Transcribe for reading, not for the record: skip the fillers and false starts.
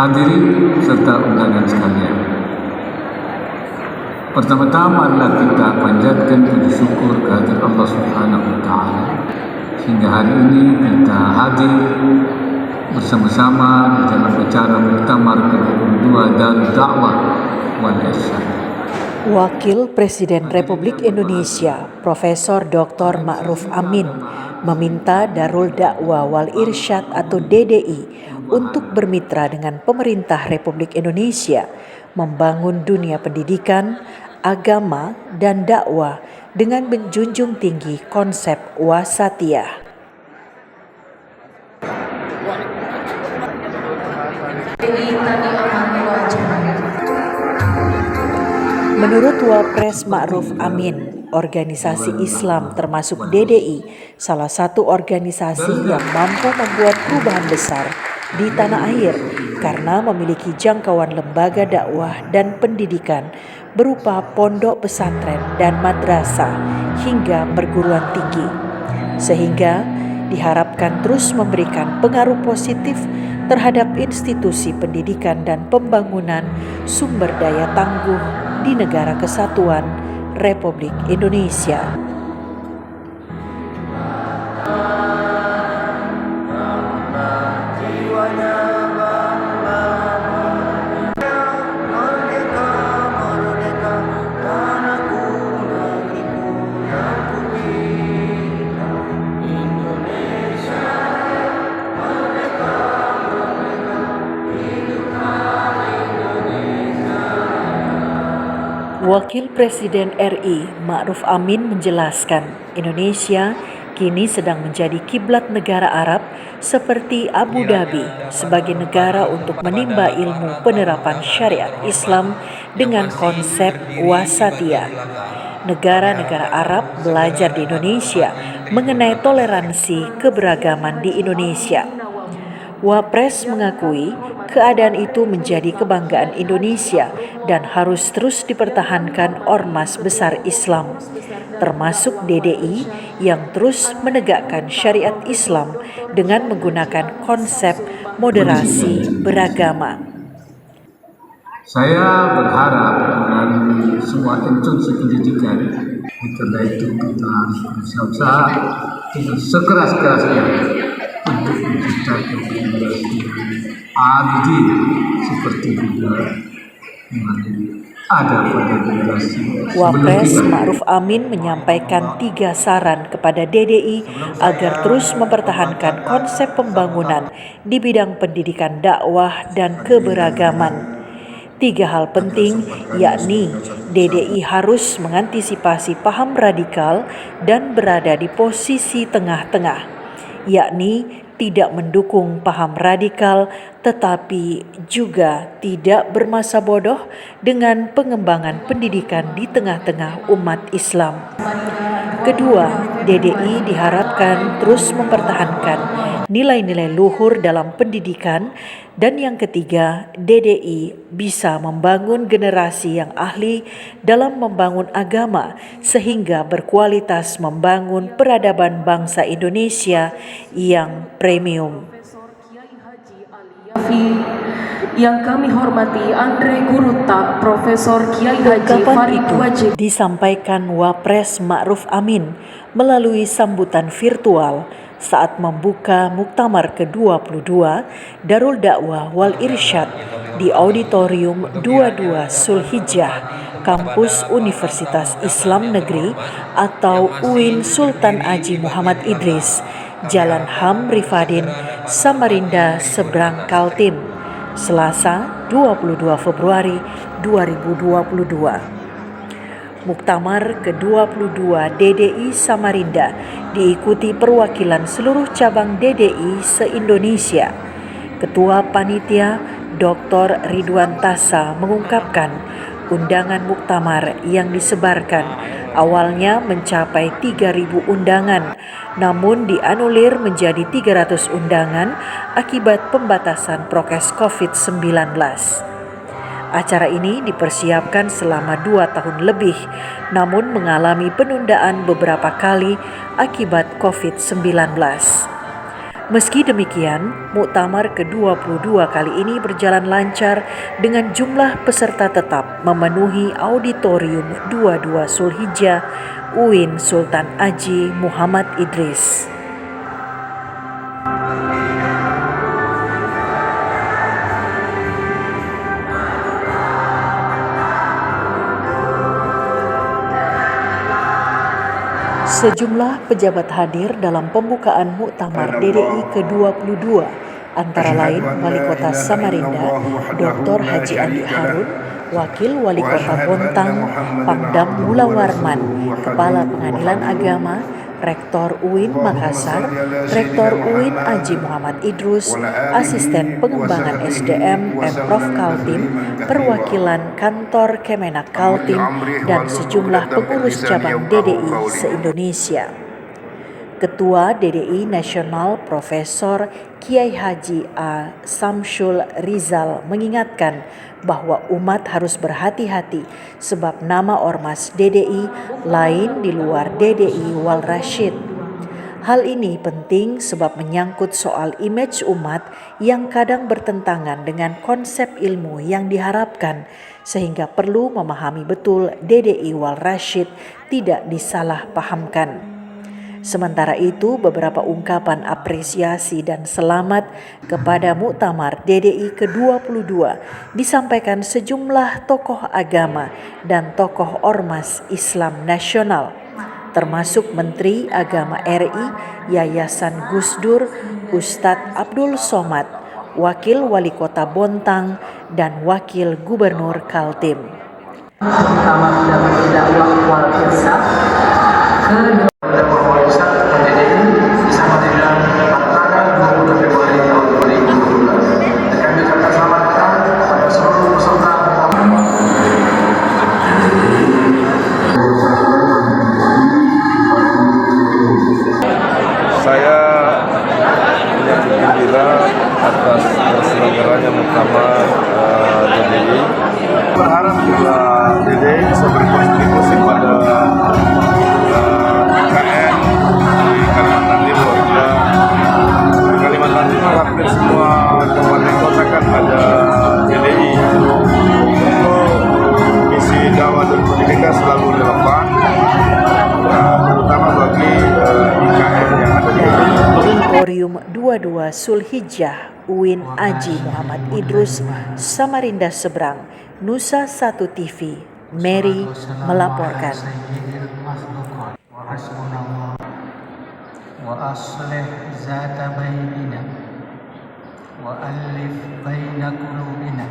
Hadirin serta undangan sekalian, pertama-tama adalah kita panjatkan puji syukur kehadirat Allah Subhanahu wa Ta'ala sehingga hari ini kita hadir bersama-sama dalam acara Muktamar ke-22 Darul Da'wah wal Irsyad. Wakil Presiden Republik Indonesia Profesor Dr. Ma'ruf Amin meminta Darul Da'wah wal Irsyad atau DDI untuk bermitra dengan pemerintah Republik Indonesia membangun dunia pendidikan, agama, dan dakwah dengan menjunjung tinggi konsep wasatiyah. Menurut Wapres Ma'ruf Amin, organisasi Islam termasuk DDI salah satu organisasi yang mampu membuat perubahan besar di tanah air karena memiliki jangkauan lembaga dakwah dan pendidikan berupa pondok pesantren dan madrasah hingga perguruan tinggi, sehingga diharapkan terus memberikan pengaruh positif terhadap institusi pendidikan dan pembangunan sumber daya tangguh di Negara Kesatuan Republik Indonesia. Wakil Presiden RI Ma'ruf Amin menjelaskan, Indonesia kini sedang menjadi kiblat negara Arab seperti Abu Dhabi sebagai negara untuk menimba ilmu penerapan syariat Islam dengan konsep wasatiyah. Negara-negara Arab belajar di Indonesia mengenai toleransi keberagaman di Indonesia. Wapres mengakui keadaan itu menjadi kebanggaan Indonesia dan harus terus dipertahankan ormas besar Islam, termasuk DDI yang terus menegakkan syariat Islam dengan menggunakan konsep moderasi beragama. Saya berharap melalui semua institusi pendidikan, karena itu kita harus berusaha dengan sekeras-kerasnya untuk menciptakan generasi abdi seperti juga yang ada pada generasi. Wapres Ma'ruf Amin menyampaikan 3 saran kepada DDI agar terus mempertahankan konsep pembangunan di bidang pendidikan dakwah dan keberagaman. 3 hal penting, yakni DDI harus mengantisipasi paham radikal dan berada di posisi tengah-tengah, yakni tidak mendukung paham radikal tetapi juga tidak bermasa bodoh dengan pengembangan pendidikan di tengah-tengah umat Islam. Kedua, DDI diharapkan terus mempertahankan nilai-nilai luhur dalam pendidikan. Dan yang ketiga, DDI bisa membangun generasi yang ahli dalam membangun agama sehingga berkualitas membangun peradaban bangsa Indonesia yang premium. Yang kami hormati Andre Guruta, Profesor Kiai Haji Farid Wajib. Disampaikan Wapres Ma'ruf Amin melalui sambutan virtual saat membuka Muktamar ke-22 Darul Da'wah wal Irsyad di Auditorium 22 Zulhijjah, Kampus Universitas Islam Negeri atau UIN Sultan Haji Muhammad Idris, Jalan Ham Rifadin, Samarinda, Seberang Kaltim, Selasa 22 Februari 2022. Muktamar ke-22 DDI Samarinda diikuti perwakilan seluruh cabang DDI se-Indonesia. Ketua Panitia Dr. Ridwan Tasa mengungkapkan undangan muktamar yang disebarkan awalnya mencapai 3.000 undangan, namun dianulir menjadi 300 undangan akibat pembatasan prokes COVID-19. Acara ini dipersiapkan selama 2 tahun lebih, namun mengalami penundaan beberapa kali akibat COVID-19. Meski demikian, muktamar ke-22 kali ini berjalan lancar dengan jumlah peserta tetap memenuhi auditorium 22 Zulhijjah UIN Sultan Haji Muhammad Idris. Sejumlah pejabat hadir dalam pembukaan Muktamar DDI ke-22, antara lain Wali Kota Samarinda, Dr. Haji Andi Harun, Wakil Wali Kota Bontang, Pangdam Mula Warman, Kepala Pengadilan Agama, Rektor UIN Makassar, Rektor UIN Haji Muhammad Idrus, Asisten Pengembangan SDM Pemprov Kaltim, perwakilan kantor Kemenak Kaltim, dan sejumlah pengurus cabang DDI se-Indonesia. Ketua DDI Nasional Profesor Kiai Haji A. Samsul Rizal mengingatkan bahwa umat harus berhati-hati sebab nama ormas DDI lain di luar DDI Wal Rasyid. Hal ini penting sebab menyangkut soal image umat yang kadang bertentangan dengan konsep ilmu yang diharapkan, sehingga perlu memahami betul DDI Wal Rasyid tidak disalahpahamkan. Sementara itu, beberapa ungkapan apresiasi dan selamat kepada Muktamar DDI ke-22 disampaikan sejumlah tokoh agama dan tokoh ormas Islam nasional, termasuk Menteri Agama RI, Yayasan Gus Dur, Ustadz Abdul Somad, Wakil Wali Kota Bontang, dan Wakil Gubernur Kaltim. Muktamar dakwah luar biasa ke Saya menyambut gembira atas terselenggaranya Muktamar DDI. Berharap juga DDI bisa berkontribusi pada IKN di Kalimantan Timur. Di Kalimantan Timur hampir semua kabupaten kota kan ada DDI. Untuk misi dakwah dan pendidikan selalu relevan, terutama bagi IKN yang ada di Auditorium 22 Zulhijjah UIN Haji Muhammad Idrus, Samarinda Seberang, Nusa 1 TV, Mary melaporkan. Wa aslih zata bainina wa alif baina qulubina